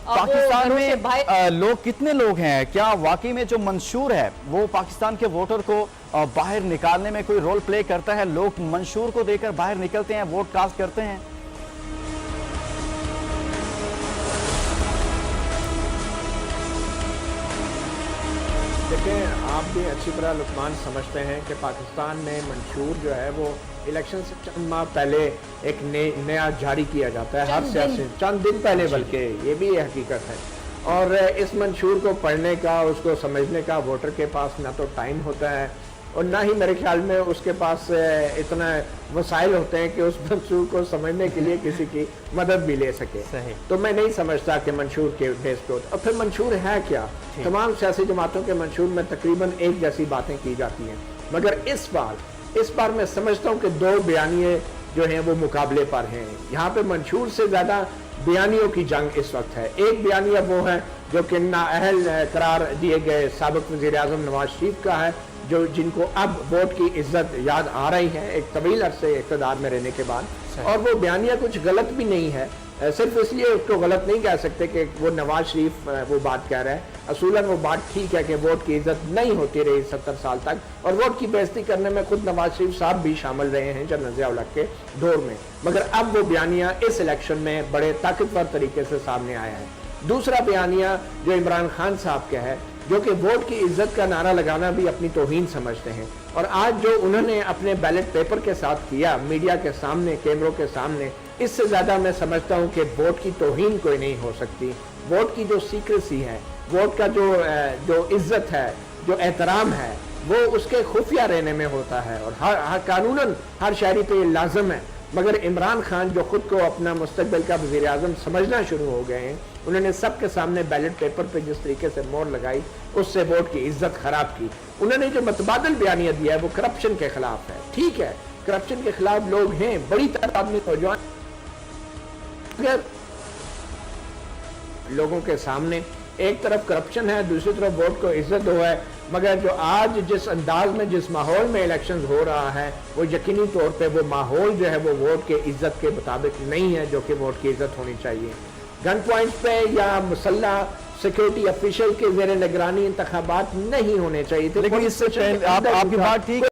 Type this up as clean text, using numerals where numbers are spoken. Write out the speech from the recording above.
پاکستان میں لوگ کتنے لوگ ہیں؟ کیا واقعی میں جو منشور ہے وہ پاکستان کے ووٹر کو باہر نکالنے میں کوئی رول پلے کرتا ہے؟ لوگ منشور کو دے کر باہر نکلتے ہیں، ووٹ کاسٹ کرتے ہیں؟ دیکھیں، آپ بھی اچھی طرح لقمان سمجھتے ہیں کہ پاکستان میں منشور جو ہے وہ الیکشن سے چند ماہ پہلے ایک نیا جاری کیا جاتا ہے، ہر سیاسی چند دن پہلے، بلکہ یہ بھی حقیقت ہے۔ اور اس منشور کو پڑھنے کا، اس کو سمجھنے کا ووٹر کے پاس نہ تو ٹائم ہوتا ہے اور نہ ہی میرے خیال میں اس کے پاس اتنا وسائل ہوتے ہیں کہ اس منشور کو سمجھنے کے لیے کسی کی مدد بھی لے سکے۔ تو میں نہیں سمجھتا کہ منشور کے بیس پہ ہوتا۔ اور پھر منشور ہے کیا؟ تمام سیاسی جماعتوں کے منشور میں تقریباً ایک جیسی باتیں کی جاتی ہیں، مگر اس بار میں سمجھتا ہوں کہ دو بیانیے جو ہیں وہ مقابلے پر ہیں۔ یہاں پہ منشور سے زیادہ بیانیوں کی جنگ اس وقت ہے۔ ایک بیانیہ وہ ہے جو کہ نااہل قرار دیے گئے سابق وزیر اعظم نواز شریف کا ہے، جن کو اب ووٹ کی عزت یاد آ رہی ہے ایک طویل عرصے اقتدار میں رہنے کے بعد۔ اور وہ بیانیہ کچھ غلط بھی نہیں ہے، صرف اس لیے اس کو غلط نہیں کہہ سکتے کہ وہ نواز شریف وہ بات کہہ رہا ہے۔ اصولاً وہ بات ٹھیک ہے کہ ووٹ کی عزت نہیں ہوتی رہی 70 سال تک، اور ووٹ کی بے عزتی کرنے میں خود نواز شریف صاحب بھی شامل رہے ہیں جنرل ضیاء الحق کے دور میں، مگر اب وہ بیانیہ اس الیکشن میں بڑے طاقتور طریقے سے سامنے آیا ہے۔ دوسرا بیانیہ جو عمران خان صاحب کا ہے، جو کہ ووٹ کی عزت کا نعرہ لگانا بھی اپنی توہین سمجھتے ہیں، اور آج جو انہوں نے اپنے بیلٹ پیپر کے ساتھ کیا میڈیا کے سامنے، کیمروں کے سامنے، اس سے زیادہ میں سمجھتا ہوں کہ ووٹ کی توہین کوئی نہیں ہو سکتی۔ ووٹ کی جو سیکریسی ہے، ووٹ کا جو عزت ہے، جو احترام ہے، وہ اس کے خفیہ رہنے میں ہوتا ہے، اور قانوناً ہر شہری پہ یہ لازم ہے۔ مگر عمران خان جو خود کو اپنا مستقبل کا وزیر اعظم سمجھنا شروع ہو گئے ہیں، انہوں نے سب کے سامنے بیلٹ پیپر پہ جس طریقے سے مہر لگائی، اس سے ووٹ کی عزت خراب کی۔ انہوں نے جو متبادل بیانیہ دیا ہے وہ کرپشن کے خلاف ہے۔ ٹھیک ہے، کرپشن کے خلاف لوگ ہیں، بڑی تعداد میں نوجوان اگر لوگوں کے سامنے ایک طرف کرپشن ہے، دوسری طرف ووٹ کو عزت ہوا ہے، مگر جو آج جس انداز میں، جس ماحول میں الیکشنز ہو رہا ہے، وہ یقینی طور پہ وہ ماحول جو ہے وہ ووٹ کے عزت کے مطابق نہیں ہے جو کہ ووٹ کی عزت ہونی چاہیے۔ گن پوائنٹس پہ یا مسلح سیکیورٹی افیشل کے زیر نگرانی انتخابات نہیں ہونے چاہیے تھے۔ لیکن اس سے آپ کی بات ٹھیک